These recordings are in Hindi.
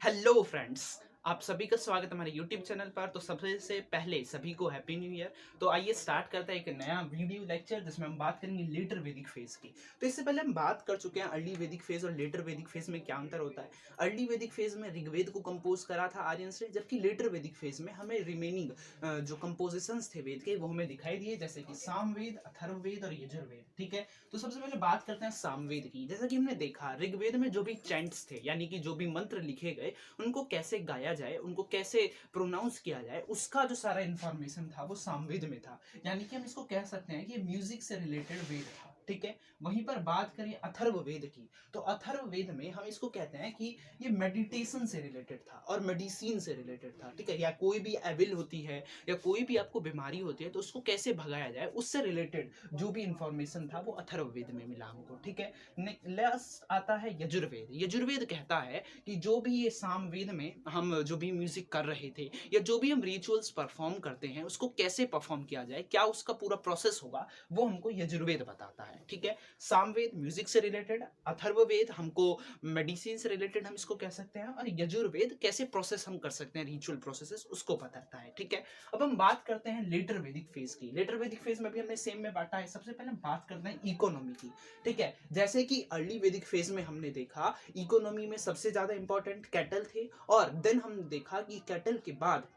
हेलो फ्रेंड्स, आप सभी का स्वागत है हमारे यूट्यूब चैनल पर। तो सबसे से पहले सभी को हैप्पी न्यू ईयर। तो आइए स्टार्ट करते हैं एक नया वीडियो लेक्चर जिसमें हम बात करेंगे लेटर वैदिक फेज की। तो इससे पहले हम बात कर चुके हैं अर्ली वैदिक फेज और लेटर वैदिक फेज में क्या अंतर होता है। अर्ली वैदिक फेज में ऋग्वेद को कंपोज करा था आर्यंस ने, जबकि लेटर वैदिक फेज में हमें रिमेनिंग जो कंपोजिशंस थे वेद के वो हमें दिखाई दिए, जैसे कि सामवेद, अथर्ववेद और यजुर्वेद। ठीक है, तो सबसे पहले बात करते हैं सामवेद की। जैसा कि हमने देखा ऋग्वेद में जो भी चैंट्स थे, यानी कि जो भी मंत्र लिखे गए उनको कैसे गाया जाए, उनको कैसे प्रोनाउंस किया जाए, उसका जो सारा इंफॉर्मेशन था वो सामवेद में था। यानी कि हम इसको कह सकते हैं कि म्यूजिक से रिलेटेड वेद था। ठीक है, वहीं पर बात करें अथर्ववेद की, तो अथर्ववेद में हम इसको कहते हैं कि ये मेडिटेशन से रिलेटेड था और मेडिसिन से रिलेटेड था। ठीक है, या कोई भी एविल होती है या कोई भी आपको बीमारी होती है तो उसको कैसे भगाया जाए, उससे रिलेटेड जो भी इंफॉर्मेशन था वो अथर्ववेद में मिला हमको। ठीक है, लास्ट आता है यजुर्वेद। यजुर्वेद कहता है कि जो भी ये सामवेद में हम जो भी म्यूजिक कर रहे थे या जो भी हम रिचुअल्स परफॉर्म करते हैं उसको कैसे परफॉर्म किया जाए, क्या उसका पूरा प्रोसेस होगा, वो हमको यजुर्वेद बताता है। ठीक है, सामवेद म्यूजिक से रिलेटेड, अथर्ववेद हमको मेडिसिन से रिलेटेड हम इसको कह सकते हैं, और यजुर्वेद कैसे प्रोसेस हम कर सकते हैं, रिचुअल प्रोसेसेस, उसको बताता है। ठीक है, अब हम बात करते हैं लेटर वैदिक फेज की। लेटर वैदिक फेज में भी हमने सेम में बांटा है। सबसे पहले हम बात करते हैं इकोनॉमी की। ठीक है, जैसे कि अर्ली वैदिक फेज में हमने देखा इकोनॉमी में सबसे ज्यादा इंपॉर्टेंट कैटल थे, और देन हमने देखा कि कैटल के बाद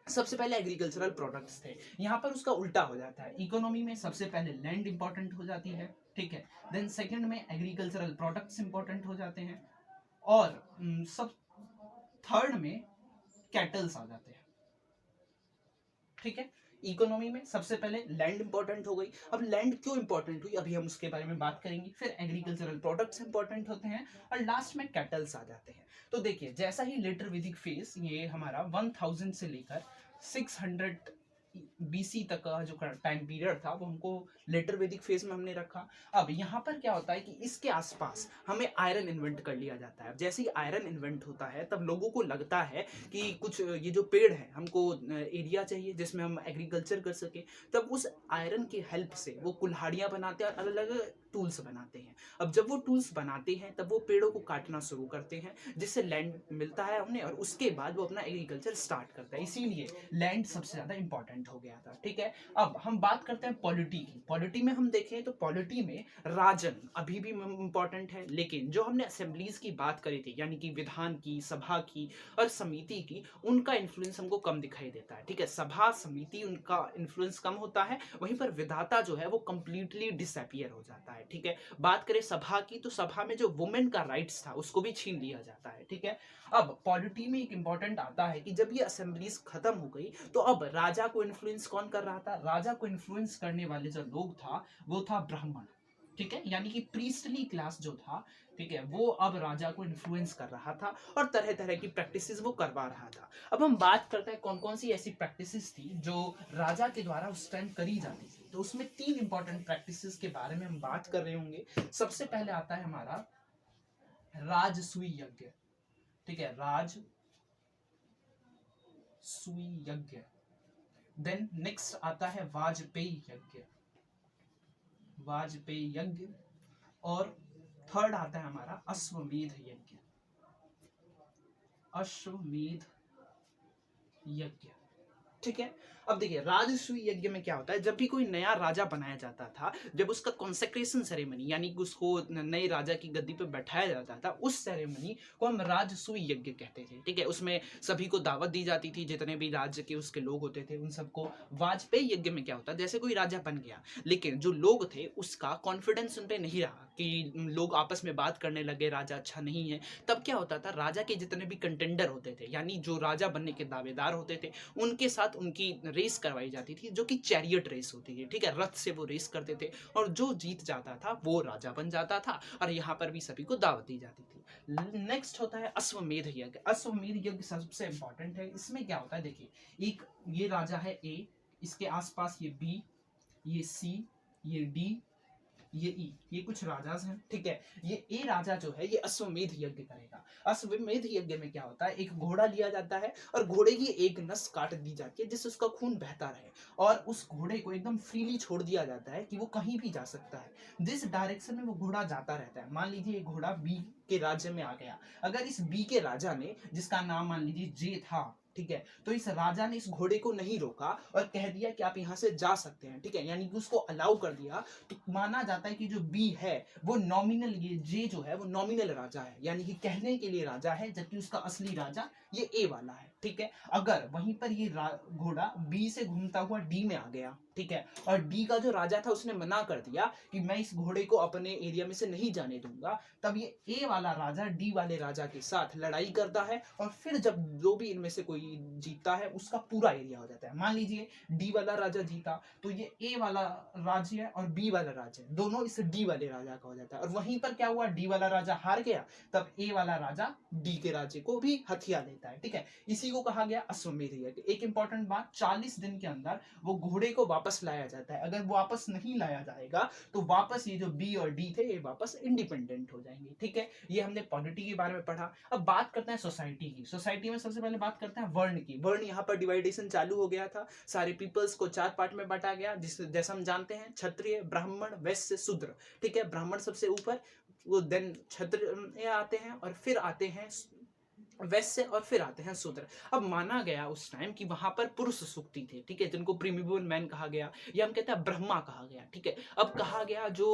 सबसे पहले एग्रीकल्चरल प्रोडक्ट्स थे। यहाँ पर उसका उल्टा हो जाता है, इकोनॉमी में सबसे पहले लैंड इंपॉर्टेंट हो जाती है। ठीक है, देन सेकंड में एग्रीकल्चरल प्रोडक्ट्स इंपॉर्टेंट हो जाते हैं, और सब थर्ड में कैटल्स आ जाते हैं। ठीक है, इकोनॉमी में सबसे पहले लैंड इंपॉर्टेंट हो गई। अब लैंड क्यों इंपॉर्टेंट हुई अभी हम उसके बारे में बात करेंगे। फिर एग्रीकल्चरल प्रोडक्ट्स इंपॉर्टेंट होते हैं, और लास्ट में कैटल्स आ जाते हैं। तो देखिए, जैसा ही लेटर वैदिक फेज ये हमारा 1000 से लेकर 600 बीसी तक का जो टाइम पीरियड था वो हमको लेटर वैदिक फेज में हमने रखा। अब यहाँ पर क्या होता है कि इसके आसपास हमें आयरन इन्वेंट कर लिया जाता है। जैसे ही आयरन इन्वेंट होता है तब लोगों को लगता है कि कुछ ये जो पेड़ है हमको एरिया चाहिए जिसमें हम एग्रीकल्चर कर सके। तब उस आयरन की हेल्प से वो कुल्हाड़ियाँ बनाते हैं और अलग अलग टूल्स बनाते हैं। अब जब वो टूल्स बनाते हैं तब वो पेड़ों को काटना शुरू करते हैं, जिससे लैंड मिलता है उन्हें, और उसके बाद वो अपना एग्रीकल्चर स्टार्ट करता है। इसीलिए लैंड सबसे ज्यादा इंपॉर्टेंट हो गया था। ठीक है, अब हम बात करते हैं पॉलिटी की। पॉलिटी में हम देखें तो पॉलिटी में राजन अभी भी इंपॉर्टेंट है, लेकिन जो हमने असेंबलीज की बात करी थी, यानी कि विधान की, सभा की और समिति की, उनका इन्फ्लुएंस हमको कम दिखाई देता है। ठीक है, सभा समिति उनका इन्फ्लुएंस कम होता है, वहीं पर विधाता जो है वो कंप्लीटली डिसअपियर हो जाता है। ठीक है, बात करें सभा की, तो सभा में जो वुमेन का राइट्स था उसको भी छीन लिया जाता है। ठीक है, अब पॉलिटी में एक इंपॉर्टेंट आता है कि जब ये असेंबलीज खत्म हो गई तो अब राजा को इन्फ्लुएंस कौन कर रहा था। राजा को इन्फ्लुएंस करने वाले जो लोग था वो था ब्राह्मण। ठीक है, यानी कि प्रीस्टली क्लास जो था, ठीक है, वो अब राजा को इन्फ्लुएंस कर रहा था और तरह तरह की प्रैक्टिसेस वो करवा रहा था। अब हम बात करते हैं कौन कौन सी ऐसी प्रैक्टिसेस थी जो राजा के द्वारा उस टाइम करी जाती थी। तो उसमें तीन इंपॉर्टेंट प्रैक्टिसेस के बारे में हम बात कर रहे होंगे। सबसे पहले आता है हमारा राजसूय यज्ञ। ठीक है, राजसूय यज्ञ। देन नेक्स्ट आता है वाजपेयी यज्ञ, वाजपेयी यज्ञ। और थर्ड आता है हमारा अश्वमेध यज्ञ, अश्वमेध यज्ञ। ठीक है, अब देखिए राजसूय यज्ञ में क्या होता है, जब भी कोई नया राजा बनाया जाता था, जब उसका कॉन्सेक्रेशन सेरेमनी, यानी कि उसको नए राजा की गद्दी पे बैठाया जाता था, उस सेरेमनी को हम राजसूय यज्ञ कहते थे। ठीक है, उसमें सभी को दावत दी जाती थी, जितने भी राज्य के उसके लोग होते थे उन सबको। वाजपेयी यज्ञ में क्या होता है, जैसे कोई राजा बन गया लेकिन जो लोग थे उसका कॉन्फिडेंस उन पर नहीं रहा, कि लोग आपस में बात करने लगे राजा अच्छा नहीं है, तब क्या होता था, राजा के जितने भी कंटेंडर होते थे, यानी जो राजा बनने के दावेदार होते थे, उनके साथ उनकी रेस करवाई जाती थी, जो कि चैरियट रेस होती है। ठीक है, रथ से वो रेस करते थे, और जो जीत जाता था वो राजा बन जाता था, और यहाँ पर भी सभी को दावत दी जाती थी। नेक्स्ट होता है अश्वमेध यज्ञ। अश्वमेध यज्ञ सबसे इंपॉर्टेंट है। इसमें क्या होता है, देखिए एक ये राजा है ए, इसके आसपास ये बी, ये सी, ये डी, ये ई, ये कुछ राजाज हैं। ठीक है, ये ए राजा जो है ये अश्वमेध यज्ञ करेगा। अश्वमेध यज्ञ में क्या होता है, एक घोड़ा लिया जाता है और घोड़े की एक नस काट दी जाती है जिससे उसका खून बहता रहे, और उस घोड़े को एकदम फ्रीली छोड़ दिया जाता है कि वो कहीं भी जा सकता है। जिस डायरेक्शन में वो घोड़ा जाता रहता है, मान लीजिए घोड़ा बी के राज्य में आ गया। अगर इस बी के राजा ने, जिसका नाम मान लीजिए जे था, ठीक है, तो इस राजा ने इस घोड़े को नहीं रोका और कह दिया कि आप यहाँ से जा सकते हैं, ठीक है, यानी कि उसको अलाउ कर दिया, तो माना जाता है कि जो बी है वो नॉमिनल, ये जे जो है वो नॉमिनल राजा है, यानी कि कहने के लिए राजा है, जबकि उसका असली राजा ये ए वाला है, ठीक है। अगर वहीं पर ये घोड़ा बी से घूमता हुआ डी में आ गया, ठीक है, और डी का जो राजा था उसने मना कर दिया कि मैं इस घोड़े को अपने एरिया में से नहीं जाने दूंगा, तब ये ए वाला राजा डी वाले राजा के साथ लड़ाई करता है, और फिर जब जो भी इनमें से कोई जीतता है उसका पूरा एरिया हो जाता है। मान लीजिए डी वाला राजा जीता, तो ये ए वाला राज्य है और बी वाला राज्य है, दोनों इस डी वाले राजा का हो जाता है। और वहीं पर क्या हुआ, डी वाला राजा हार गया, तब ए वाला राजा डी के राज्य को भी हथिया लेता है, ठीक है। इसी को कहा गया अश्वमेध यज्ञ। एक इंपॉर्टेंट बात, 40 दिन के अंदर वो घोड़े को वापस लाया जाता है। अगर वो वापस नहीं लाया जाएगा तो वापस ये जो बी और डी थे ये वापस इंडिपेंडेंट हो जाएंगे, ठीक है। ये हमने पॉलिटी के बारे में पढ़ा। अब बात करते हैं सोसाइटी की। सोसाइटी में सबसे पहले बात करते हैं वर्ण की। वर्ण, यहाँ पर डिवाइडेशन चालू हो गया था, सारे पीपल्स को 4 पार्ट में बांटा गया, जिस जैसा हम जानते हैं, क्षत्रिय, ब्राह्मण, वैश्य, शूद्र, ठीक है। ब्राह्मण सबसे ऊपर, वो देन क्षत्रिय आते हैं, और फिर आते हैं वैश्य, और फिर आते हैं शूद्र। अब माना गया उस टाइम कि वहां पर पुरुष सुक्ति थे, ठीक है, जिनको प्रिमिबल मैन कहा गया, या हम कहते हैं ब्रह्मा कहा गया, ठीक है। अब कहा गया जो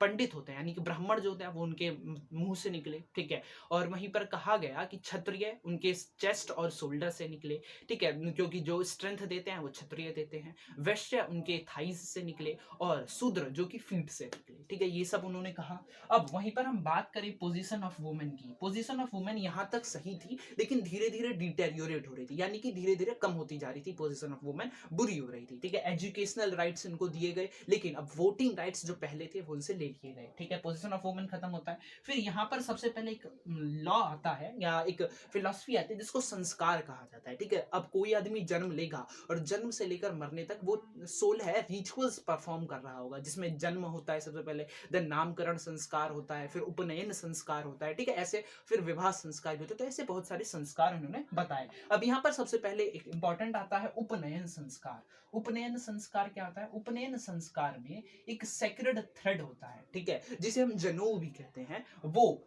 पंडित होते हैं, यानी कि ब्राह्मण जो होते हैं, वो उनके मुंह से निकले, ठीक है। और वहीं पर कहा गया कि क्षत्रिय उनके चेस्ट और शोल्डर से निकले, ठीक है, क्योंकि जो स्ट्रेंथ देते हैं वो क्षत्रिय देते हैं। वैश्य उनके थाइज से निकले, और शूद्र जो कि फीट से निकले, ठीक है, ये सब उन्होंने कहा। अब वहीं पर हम बात करें पोजीशन ऑफ वुमेन की। पोजीशन ऑफ वुमेन यहाँ तक सही थी, लेकिन धीरे धीरे डिटेरियोरेट हो रही थी, यानी कि धीरे धीरे कम होती जा रही थी। पोजीशन ऑफ वुमेन बुरी हो रही थी, ठीक है। एजुकेशनल राइट्स इनको दिए गए, लेकिन अब वोटिंग राइट्स जो पहले थे वो उनसे ले लिए गए, ठीक है। पोजीशन ऑफ वुमेन खत्म होता है। फिर यहाँ पर सबसे पहले एक लॉ आता है, या एक फिलॉसफी आती है, जिसको संस्कार कहा जाता है, ठीक है। अब कोई आदमी जन्म लेगा और जन्म से लेकर मरने तक वो 16 रिचुअल्स परफॉर्म कर रहा होगा, जिसमें जन्म होता है सबसे पहले, देन नामकरण संस्कार होता है, फिर उपनयन संस्कार होता है, ठीक है, ऐसे फिर विवाह संस्कार भी होते हैं। तो ऐसे बहुत सारे संस्कार उन्होंने बताए। अब यहाँ पर सबसे पहले एक इंपॉर्टेंट आता है उपनयन संस्कार। उपनयन संस्कार क्या होता है? उपनयन संस्कार में एक सेक्रेड थ्रेड होता है, ठीक है, जिसे हम जनेऊ भी कहते हैं, वो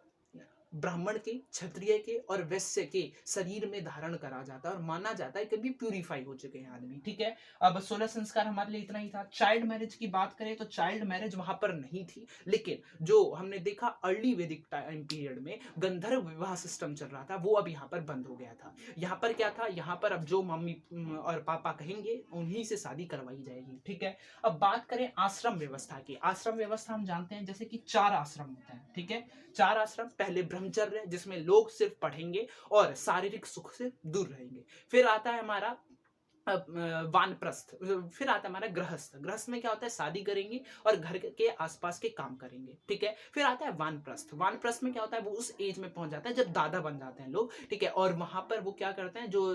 ब्राह्मण के, क्षत्रिय के और वैश्य के शरीर में धारण करा जाता है, और माना जाता है कभी प्यूरिफाई हो चुके हैं आदमी, ठीक है। अब 16 संस्कार हमारे लिए इतना ही था। चाइल्ड मैरिज की बात करें तो चाइल्ड मैरिज वहां पर नहीं थी, लेकिन जो हमने देखा अर्ली वैदिक टाइम पीरियड में गंधर्व विवाह सिस्टम चल रहा था, वो अब यहाँ पर बंद हो गया था। यहाँ पर क्या था, यहाँ पर अब जो मम्मी और पापा कहेंगे उन्हीं से शादी करवाई जाएगी, ठीक है। अब बात करें आश्रम व्यवस्था की। आश्रम व्यवस्था हम जानते हैं जैसे कि 4 आश्रम होते हैं, ठीक है। 4 आश्रम, पहले ब्रह्मचर्य जिसमें लोग सिर्फ पढ़ेंगे और शारीरिक सुख से दूर रहेंगे। फिर आता है हमारा वानप्रस्थ, फिर आता है हमारा गृहस्थ। गृहस्थ में क्या होता है, शादी करेंगे और घर के आसपास के काम करेंगे, ठीक है। फिर आता है वानप्रस्थ। वानप्रस्थ में क्या होता है, वो उस एज में पहुंच जाता है जब दादा बन जाते हैं लोग, ठीक है, और वहां पर वो क्या करते हैं, जो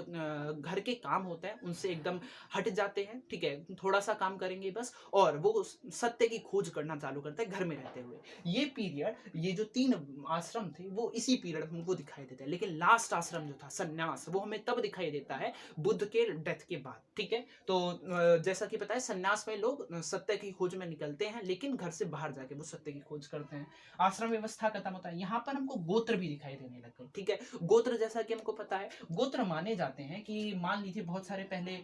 घर के काम होते हैं उनसे एकदम हट जाते हैं, ठीक है, थोड़ा सा काम करेंगे बस, और वो सत्य की खोज करना चालू करते हैं घर में रहते हुए। ये पीरियड, ये जो 3 आश्रम थे वो इसी पीरियड में हमको दिखाई देते हैं। लेकिन लास्ट आश्रम जो था सन्यास, वो हमें तब दिखाई देता है बुद्ध के डेथ के बाद, ठीक है। तो जैसा कि पता है, सन्यास में लोग सत्य की खोज में निकलते हैं, लेकिन घर से बाहर जाके वो सत्य की खोज करते हैं। आश्रम व्यवस्था खत्म होता है। यहाँ पर हमको गोत्र भी दिखाई देने लग गए, ठीक है। गोत्र, जैसा कि हमको पता है, गोत्र माने जाते हैं कि मान लीजिए बहुत सारे पहले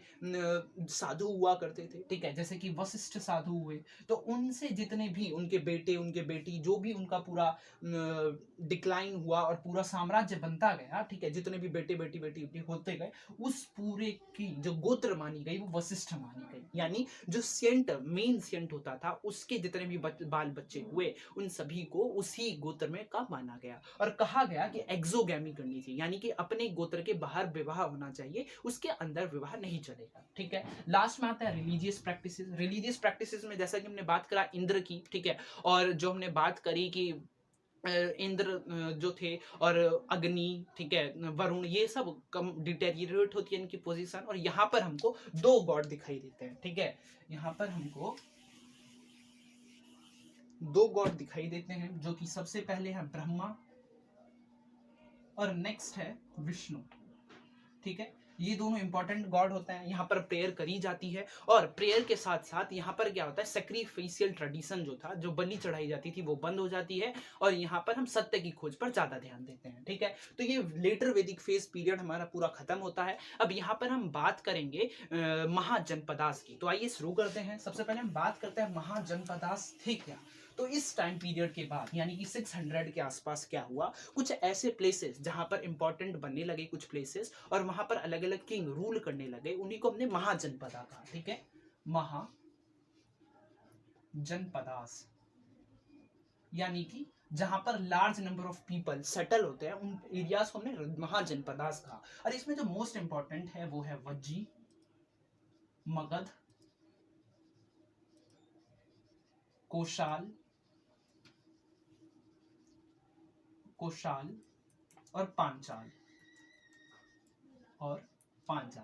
साधु हुआ करते थे, ठीक है, जैसे कि वशिष्ठ साधु हुए, तो उनसे जितने भी उनके बेटे, उनके बेटी, जो भी उनका पूरा डिक्लाइन हुआ और पूरा साम्राज्य बनता गया, ठीक है, जितने भी बेटे बेटी बेटी बेटी होते गए, उस पूरे की जो गोत्र मानी गई वो वशिष्ठ मानी गई। यानी जो सेंट, मेन सेंट होता था, उसके जितने भी बाल बच्चे हुए, उन सभी को उसी गोत्र में का माना गया, और कहा गया कि एक्सोगैमी करनी थी, यानी कि अपने गोत्र के बाहर विवाह होना चाहिए, उसके अंदर विवाह नहीं चलेगा, ठीक है। लास्ट में आता है रिलीजियस प्रैक्टिसेस। रिलीजियस प्रैक्टिसेस में जैसा कि हमने बात करा इंद्र की, ठीक है, और जो हमने बात करी कि इंद्र जो थे, और अग्नि, ठीक है, वरुण, ये सब कम डिटेरियोरेट होती है इनकी पोजीशन, और यहाँ पर हमको 2 गॉड दिखाई देते हैं, ठीक है। यहाँ पर हमको 2 गॉड दिखाई देते हैं, जो कि सबसे पहले है ब्रह्मा और नेक्स्ट है विष्णु, ठीक है। ये दोनों इंपॉर्टेंट गॉड होते हैं, यहाँ पर प्रेयर करी जाती है। और प्रेयर के साथ साथ यहाँ पर क्या होता है, सेक्रीफिशियल ट्रेडिशन जो था, जो बलि चढ़ाई जाती थी वो बंद हो जाती है, और यहाँ पर हम सत्य की खोज पर ज्यादा ध्यान देते हैं। ठीक है, तो ये लेटर वैदिक फेज पीरियड हमारा पूरा खत्म होता है। अब यहाँ पर हम बात करेंगे महाजनपदास की। तो आइए शुरू करते हैं। सबसे पहले हम बात करते हैं महाजनपदास थे क्या। तो इस टाइम पीरियड के बाद यानी कि 600 के आसपास क्या हुआ, कुछ ऐसे प्लेसेस जहां पर इंपॉर्टेंट बनने लगे कुछ प्लेसेस, और वहां पर अलग अलग किंग रूल करने लगे, उन्हीं को हमने महाजनपदा कहा। ठीक है, महाजनपदास यानी कि जहां पर large number of people settle होते हैं, उन एरियाज को हमने महाजनपदास कहा। और इसमें जो मोस्ट इंपॉर्टेंट है वो है वज्जी, मगध, कोशाल और पांचाल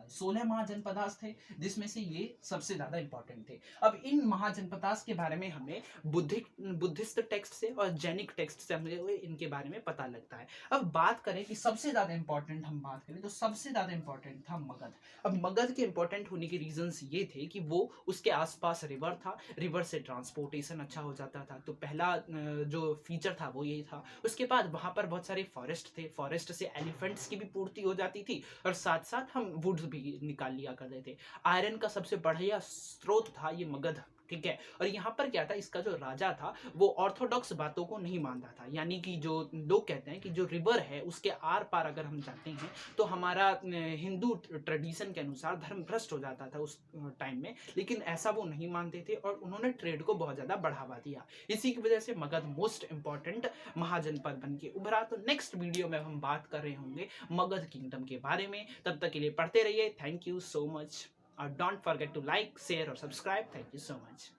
16 महाजनपदास थे, जिसमें से ये सबसे ज्यादा इंपॉर्टेंट थे। अब इन महाजनपदास के बारे में हमें बुद्धिस्ट टेक्स्ट से और जैनिक टेक्स्ट से हमें इनके बारे में पता लगता है। अब बात करें कि सबसे ज्यादा इंपॉर्टेंट हम बात करें तो सबसे ज्यादा इंपॉर्टेंट था मगध। अब मगध के इंपॉर्टेंट होने के रीजंस ये थे कि वो उसके आसपास रिवर था, रिवर से ट्रांसपोर्टेशन अच्छा हो जाता था, तो पहला जो फीचर था वो यही था। उसके बाद वहां पर बहुत सारे फॉरेस्ट थे, फॉरेस्ट से एलिफेंट्स की भी पूर्ति हो जाती थी, और साथ साथ हम वुड्स भी निकाल लिया करते थे। आयरन का सबसे बढ़िया स्रोत था ये मगध। ठीक है, और यहाँ पर क्या था, इसका जो राजा था वो ऑर्थोडॉक्स बातों को नहीं मानता था, यानी कि जो लोग कहते हैं कि जो रिवर है उसके आर पार अगर हम जाते हैं तो हमारा हिंदू ट्रेडिशन के अनुसार धर्म भ्रष्ट हो जाता था उस टाइम में, लेकिन ऐसा वो नहीं मानते थे, और उन्होंने ट्रेड को बहुत ज्यादा बढ़ावा दिया। इसी की वजह से मगध मोस्ट इंपॉर्टेंट महाजनपद बन के उभरा। तो नेक्स्ट वीडियो में हम बात कर रहे होंगे मगध किंगडम के बारे में। तब तक के लिए पढ़ते रहिए। थैंक यू सो मच, और don't forget to like, share और subscribe. Thank you so much.